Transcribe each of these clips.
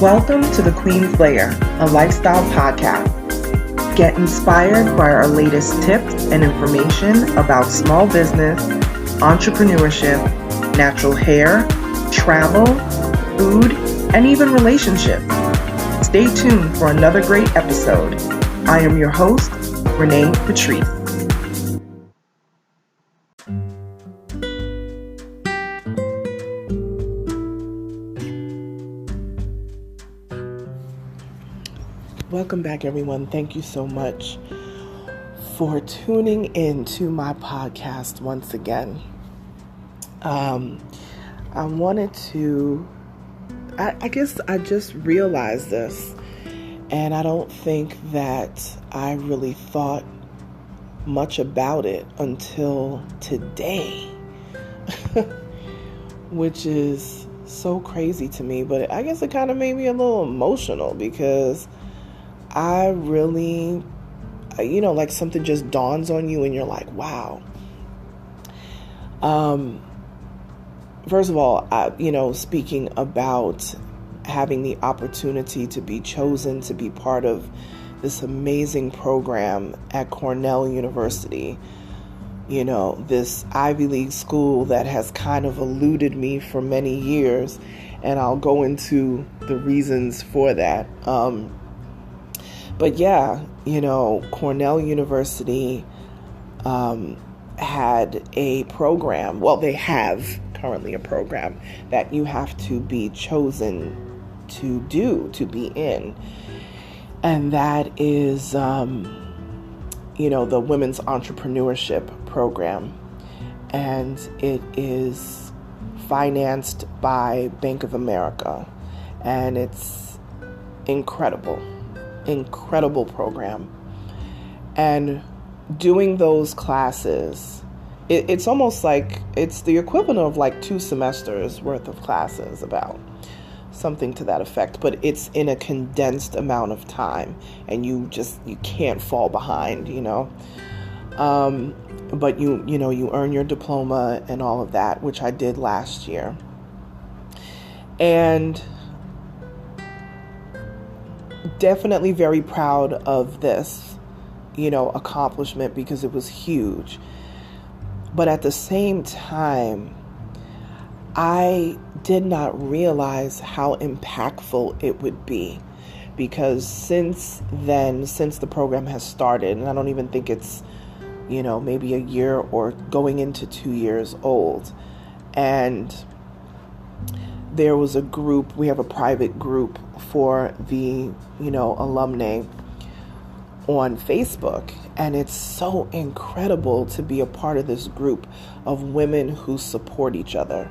Welcome to The Queen's Lair, a lifestyle podcast. Get inspired by our latest tips and information about small business, entrepreneurship, natural hair, travel, food, and even relationships. Stay tuned for another great episode. I am your host, Renee Patrice. Welcome back, everyone. Thank you so much for tuning in to my podcast once again. I guess I just realized this, and I don't think that I really thought much about it until today, which is so crazy to me, but I guess it kind of made me a little emotional because I really, like something just dawns on you and you're like, wow. First of all, speaking about having the opportunity to be chosen to be part of this amazing program at Cornell University, this Ivy League school that has kind of eluded me for many years, and I'll go into the reasons for that. But yeah, Cornell University had a program. Well, they have currently a program that you have to be chosen to be in. And that is, the Women's Entrepreneurship Program. And it is financed by Bank of America. And it's incredible program. And doing those classes, it's almost like it's the equivalent of like 2 semesters worth of classes, about something to that effect, but it's in a condensed amount of time, and you can't fall behind, but you earn your diploma and all of that, which I did last year. And definitely very proud of this, accomplishment, because it was huge. But at the same time, I did not realize how impactful it would be, because since the program has started, and I don't even think it's, maybe a year or going into 2 years old, and there was a group, we have a private group for the, alumni on Facebook. And it's so incredible to be a part of this group of women who support each other.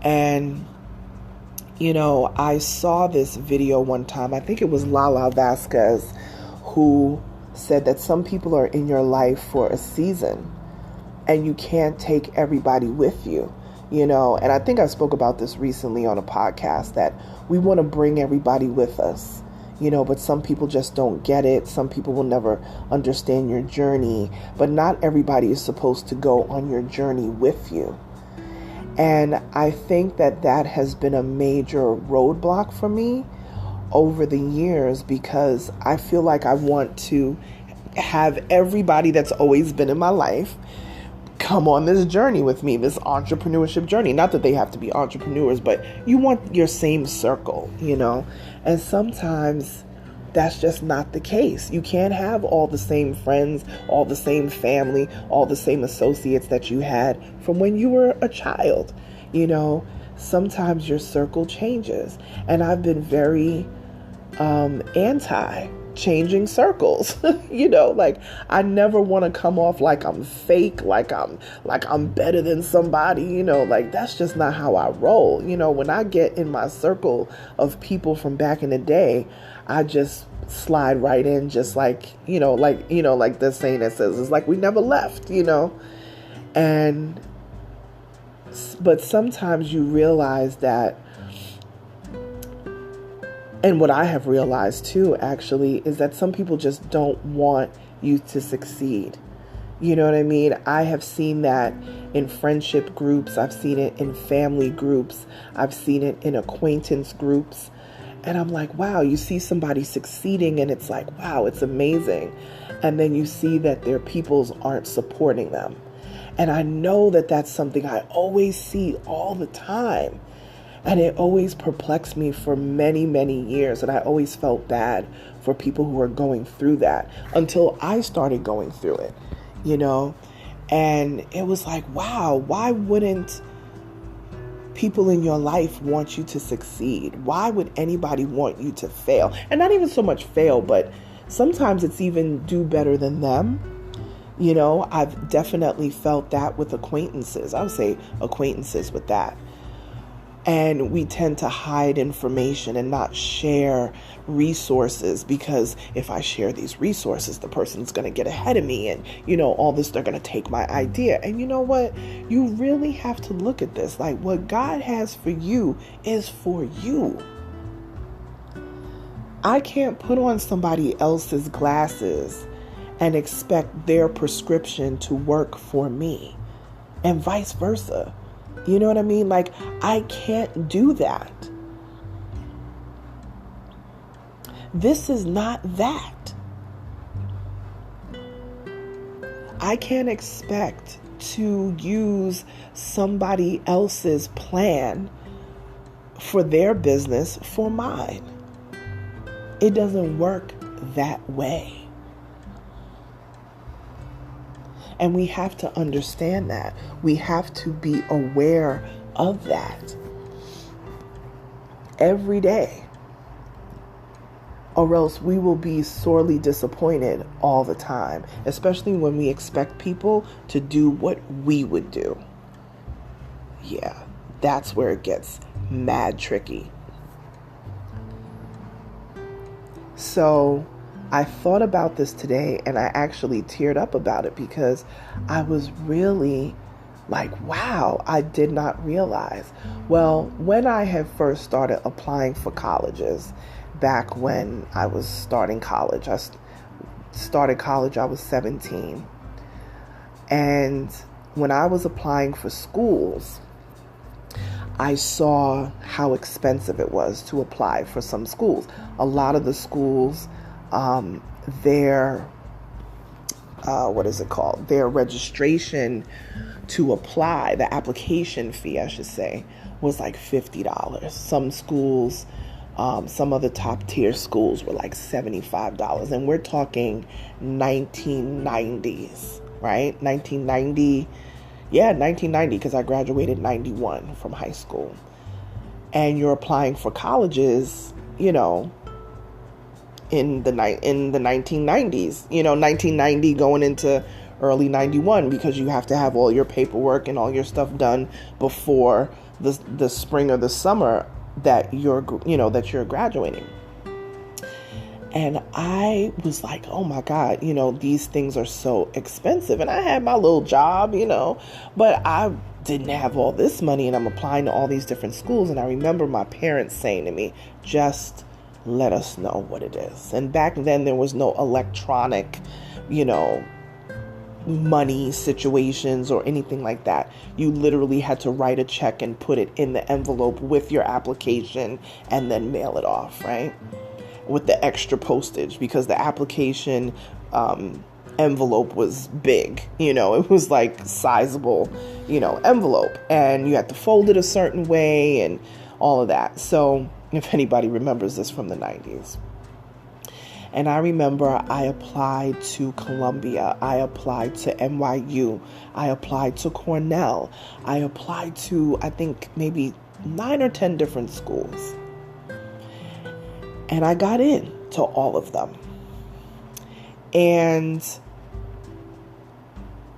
And, I saw this video one time, I think it was Lala Vasquez, who said that some people are in your life for a season and you can't take everybody with you. And I think I spoke about this recently on a podcast, that we want to bring everybody with us, but some people just don't get it. Some people will never understand your journey, but not everybody is supposed to go on your journey with you. And I think that has been a major roadblock for me over the years, because I feel like I want to have everybody that's always been in my life come on this journey with me, this entrepreneurship journey. Not that they have to be entrepreneurs, but you want your same circle, and sometimes that's just not the case. You can't have all the same friends, all the same family, all the same associates that you had from when you were a child. Sometimes your circle changes, and I've been very anti changing circles. Like, I never want to come off like I'm fake, like I'm better than somebody, like that's just not how I roll. When I get in my circle of people from back in the day, I just slide right in, just like the saying that says, it's like we never left, but sometimes you realize that. And what I have realized too, actually, is that some people just don't want you to succeed. You know what I mean? I have seen that in friendship groups. I've seen it in family groups. I've seen it in acquaintance groups. And I'm like, wow, you see somebody succeeding and it's like, wow, it's amazing. And then you see that their peoples aren't supporting them. And I know that that's something I always see all the time. And it always perplexed me for many, many years. And I always felt bad for people who were going through that until I started going through it, you know? And it was like, wow, why wouldn't people in your life want you to succeed? Why would anybody want you to fail? And not even so much fail, but sometimes it's even do better than them. You know, I've definitely felt that with acquaintances. I would say acquaintances with that. And we tend to hide information and not share resources, because if I share these resources, the person's going to get ahead of me and, you know, all this, they're going to take my idea. And you know what? You really have to look at this. Like, what God has for you is for you. I can't put on somebody else's glasses and expect their prescription to work for me, and vice versa. You know what I mean? Like, I can't do that. This is not that. I can't expect to use somebody else's plan for their business for mine. It doesn't work that way. And we have to understand that. We have to be aware of that every day, or else we will be sorely disappointed all the time, especially when we expect people to do what we would do. Yeah, that's where it gets mad tricky. So I thought about this today, and I actually teared up about it because I was really like, wow, I did not realize. Well, when I had first started applying for colleges, back when I was starting college, I started college, I was 17. And when I was applying for schools, I saw how expensive it was to apply for some schools. A lot of the schools, their registration to apply, the application fee, I should say, was like $50. Some schools, some of the top tier schools were like $75. And we're talking 1990s, right? 1990, because I graduated in 91 from high school. And you're applying for colleges, you know, in the 1990s, you know, 1990 going into early 91, because you have to have all your paperwork and all your stuff done before the spring or the summer that you're graduating. And I was like, oh my God, you know, these things are so expensive. And I had my little job, you know, but I didn't have all this money, and I'm applying to all these different schools. And I remember my parents saying to me, just let us know what it is. And back then there was no electronic, you know, money situations or anything like that. You literally had to write a check and put it in the envelope with your application and then mail it off, right? With the extra postage, because the application envelope was big, you know, it was like sizable, you know, envelope, and you had to fold it a certain way and all of that. So if anybody remembers this from the 90s. And I remember I applied to Columbia, I applied to NYU, I applied to Cornell, I applied to, I think, maybe 9 or 10 different schools. And I got in to all of them.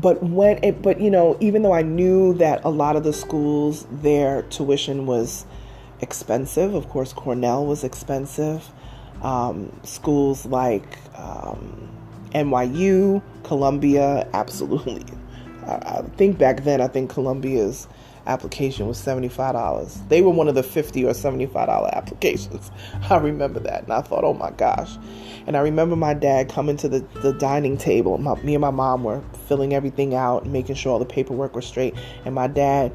But you know, even though I knew that a lot of the schools, their tuition was expensive, of course, Cornell was expensive. Schools like NYU, Columbia, absolutely. I think back then, I think Columbia's application was $75. They were one of the $50 or $75 applications. I remember that, and I thought, oh my gosh. And I remember my dad coming to the dining table. Me and my mom were filling everything out and making sure all the paperwork was straight. And my dad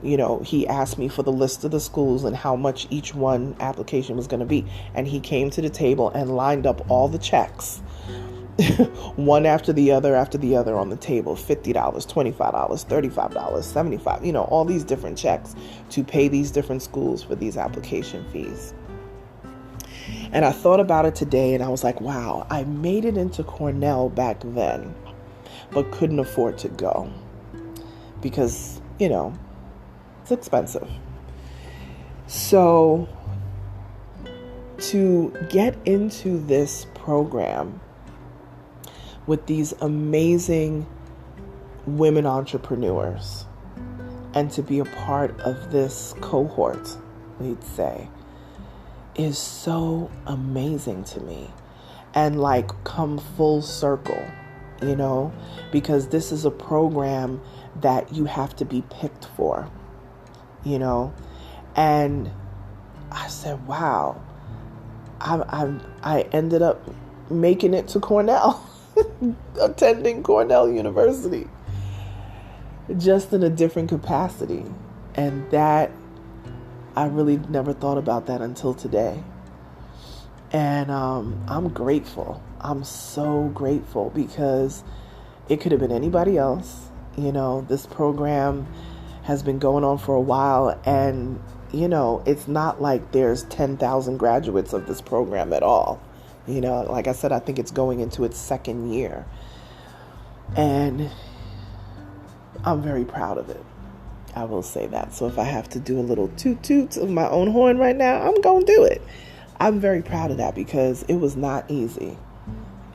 he asked me for the list of the schools and how much each one application was going to be. And he came to the table and lined up all the checks, one after the other on the table, $50, $25, $35, $75, all these different checks to pay these different schools for these application fees. And I thought about it today and I was like, wow, I made it into Cornell back then, but couldn't afford to go because, it's expensive. So to get into this program with these amazing women entrepreneurs and to be a part of this cohort, we'd say, is so amazing to me. And come full circle, because this is a program that you have to be picked for, and I said, wow, I ended up making it to Cornell, attending Cornell University, just in a different capacity. And that, I really never thought about that until today. And I'm grateful. I'm so grateful because it could have been anybody else. This program has been going on for a while, and it's not like there's 10,000 graduates of this program at all. Like I said, I think it's going into its second year. And I'm very proud of it. I will say that. So if I have to do a little toot of my own horn right now, I'm going to do it. I'm very proud of that because it was not easy.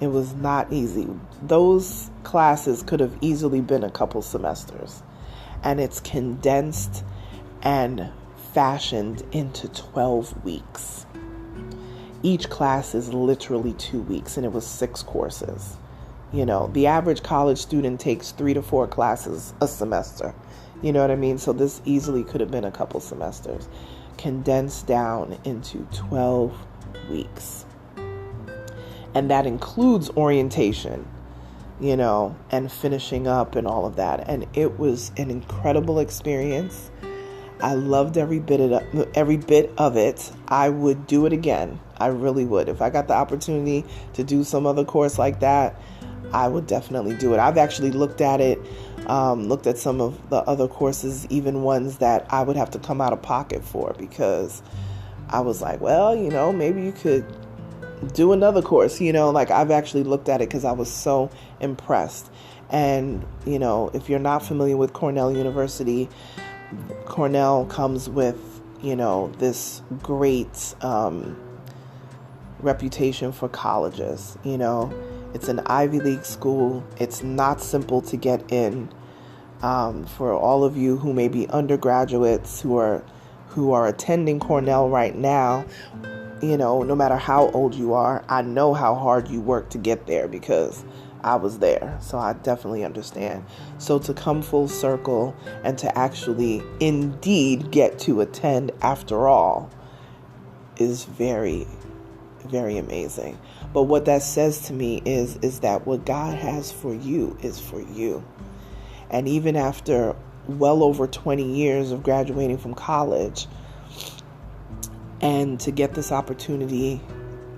It was not easy. Those classes could have easily been a couple semesters. And it's condensed and fashioned into 12 weeks. Each class is literally 2 weeks, and it was 6 courses. The average college student takes 3 to 4 classes a semester. You know what I mean? So this easily could have been a couple semesters, condensed down into 12 weeks. And that includes orientation, and finishing up and all of that. And it was an incredible experience. I loved every bit of it. I would do it again. I really would. If I got the opportunity to do some other course like that, I would definitely do it. I've actually looked at it, looked at some of the other courses, even ones that I would have to come out of pocket for, because I was like, well, maybe you could do another course, I've actually looked at it because I was so impressed. And, if you're not familiar with Cornell University, Cornell comes with, this great reputation for colleges. It's an Ivy League school. It's not simple to get in. For all of you who may be undergraduates who are attending Cornell right now, no matter how old you are, I know how hard you work to get there because I was there. So I definitely understand. So to come full circle and to actually indeed get to attend after all is very, very amazing. But what that says to me is that what God has for you is for you. And even after well over 20 years of graduating from college, and to get this opportunity,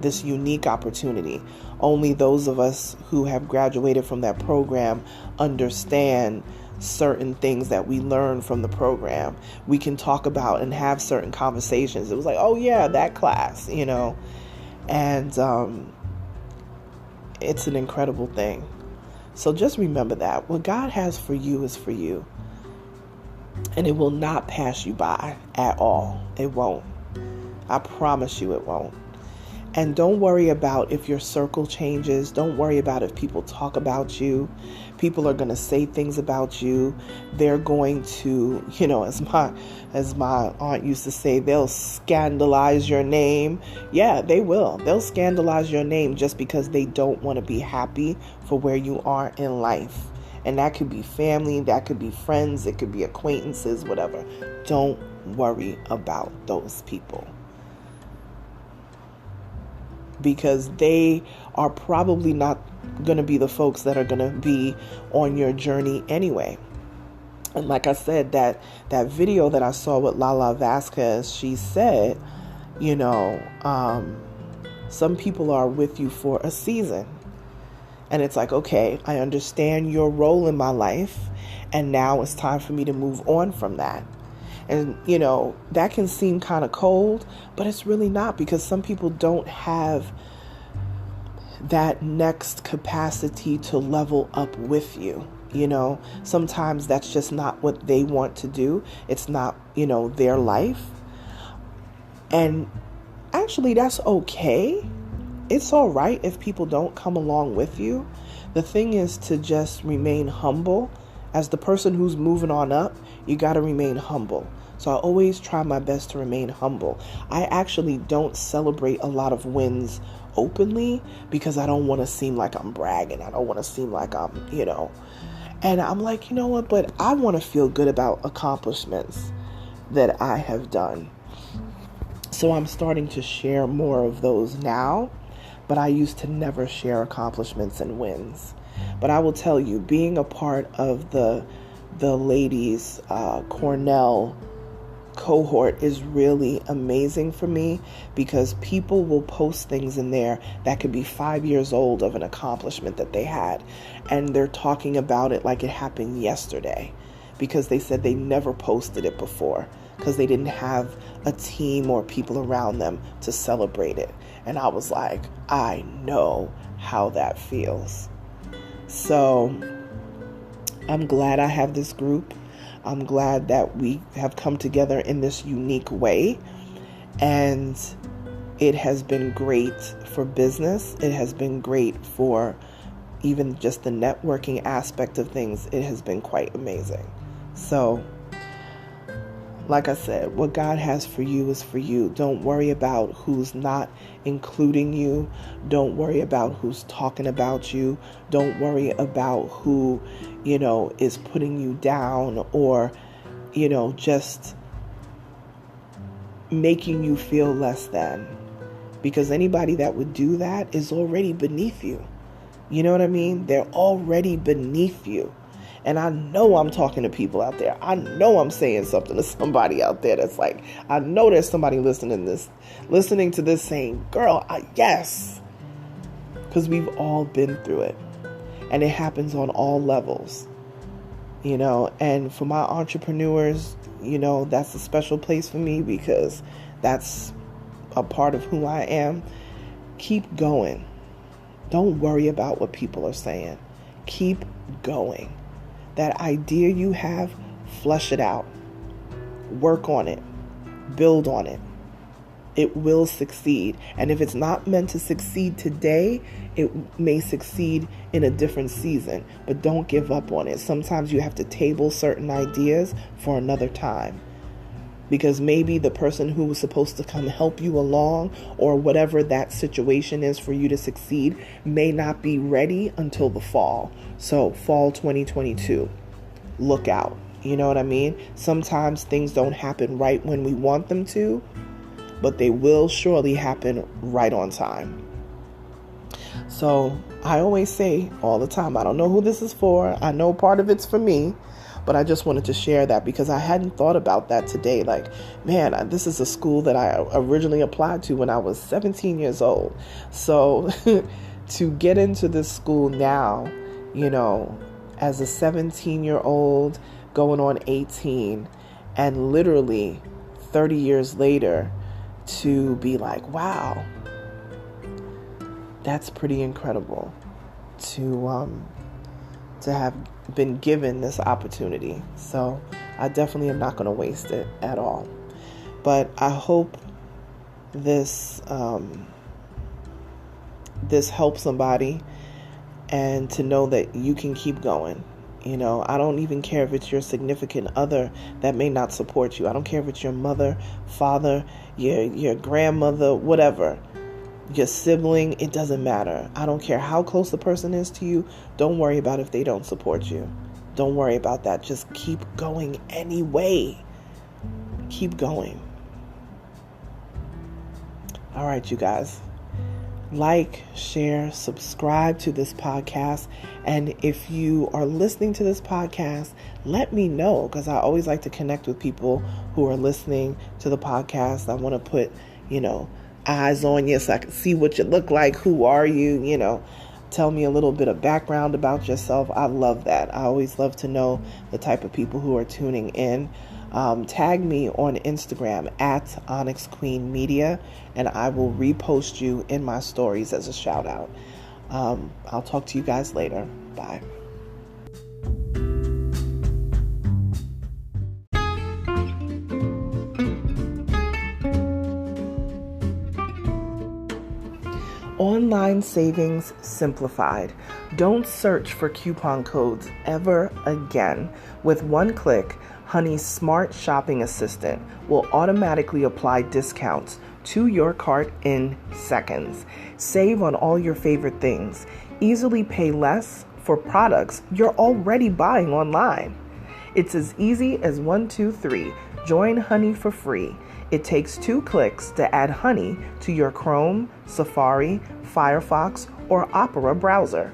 this unique opportunity, only those of us who have graduated from that program understand certain things that we learn from the program. We can talk about and have certain conversations. It was like, oh yeah, that class, and it's an incredible thing. So just remember that what God has for you is for you, and it will not pass you by at all. It won't. I promise you it won't. And don't worry about if your circle changes. Don't worry about if people talk about you. People are going to say things about you. They're going to, as my aunt used to say, they'll scandalize your name. Yeah, they will. They'll scandalize your name just because they don't want to be happy for where you are in life. And that could be family, that could be friends, it could be acquaintances, whatever. Don't worry about those people, because they are probably not going to be the folks that are going to be on your journey anyway. And like I said, that video that I saw with Lala Vasquez, she said, you know, some people are with you for a season. And it's like, okay, I understand your role in my life, and now it's time for me to move on from that. And, you know, that can seem kind of cold, but it's really not, because some people don't have that next capacity to level up with you. You know, sometimes that's just not what they want to do. It's not, you know, their life. And actually, that's okay. It's all right if people don't come along with you. The thing is to just remain humble. As the person who's moving on up, you got to remain humble. So I always try my best to remain humble. I actually don't celebrate a lot of wins openly because I don't want to seem like I'm bragging. I don't want to seem like I'm, you know. And I'm like, you know what? But I want to feel good about accomplishments that I have done. So I'm starting to share more of those now. But I used to never share accomplishments and wins. But I will tell you, being a part of the ladies' Cornell cohort is really amazing for me, because people will post things in there that could be 5 years old of an accomplishment that they had, and they're talking about it like it happened yesterday, because they said they never posted it before because they didn't have a team or people around them to celebrate it. And I was like, I know how that feels. So I'm glad I have this group. I'm glad that we have come together in this unique way, and it has been great for business. It has been great for even just the networking aspect of things. It has been quite amazing. So, like I said, what God has for you is for you. Don't worry about who's not including you. Don't worry about who's talking about you. Don't worry about who, you know, is putting you down or, you know, just making you feel less than. Because anybody that would do that is already beneath you. You know what I mean? They're already beneath you. And I know I'm talking to people out there. I know I'm saying something to somebody out there that's like, I know there's somebody listening to this saying, girl, yes. Because we've all been through it. And it happens on all levels. You know, and for my entrepreneurs, you know, that's a special place for me because that's a part of who I am. Keep going. Don't worry about what people are saying. Keep going. That idea you have, flesh it out. Work on it. Build on it. It will succeed. And if it's not meant to succeed today, it may succeed in a different season. But don't give up on it. Sometimes you have to table certain ideas for another time. Because maybe the person who was supposed to come help you along, or whatever that situation is for you to succeed, may not be ready until the fall. So fall 2022, look out. You know what I mean? Sometimes things don't happen right when we want them to, but they will surely happen right on time. So I always say all the time, I don't know who this is for. I know part of it's for me. But I just wanted to share that because I hadn't thought about that today. Like, man, this is a school that I originally applied to when I was 17 years old. So to get into this school now, you know, as a 17-year-old going on 18, and literally 30 years later to be like, wow, that's pretty incredible to have been given this opportunity. So I definitely am not going to waste it at all. But I hope this helps somebody, and to know that you can keep going. You know, I don't even care if it's your significant other that may not support you. I don't care if it's your mother, father, your grandmother, whatever. Your sibling, it doesn't matter. I don't care how close the person is to you. Don't worry about if they don't support you. Don't worry about that. Just keep going anyway. Keep going. All right, you guys. like, share, subscribe to this podcast. And if you are listening to this podcast, let me know, because I always like to connect with people who are listening to the podcast. I want to put, eyes on you so I can see what you look like. Who are you? Tell me a little bit of background about yourself. I love that. I always love to know the type of people who are tuning in. Tag me on Instagram at Onyx Queen Media, and I will repost you in my stories as a shout out. I'll talk to you guys later. Bye. Online savings simplified. Don't search for coupon codes ever again. With one click, Honey's smart shopping assistant will automatically apply discounts to your cart in seconds. Save on all your favorite things. Easily pay less for products you're already buying online. It's as easy as 1, 2, 3. Join Honey for free. It takes 2 clicks to add Honey to your Chrome, Safari, Firefox, or Opera browser.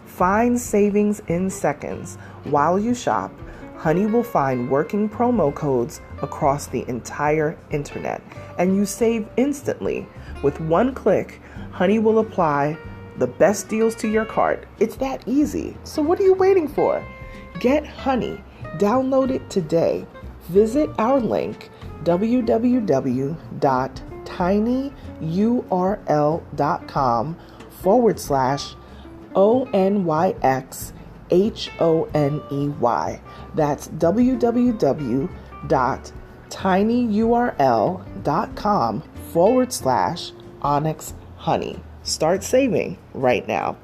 Find savings in seconds. While you shop, Honey will find working promo codes across the entire internet, and you save instantly. With one click, Honey will apply the best deals to your cart. It's that easy. So what are you waiting for? Get Honey. Download it today. Visit our link, www.tinyurl.com/ONYXHONEY. That's www.tinyurl.com/Onyx Honey. Start saving right now.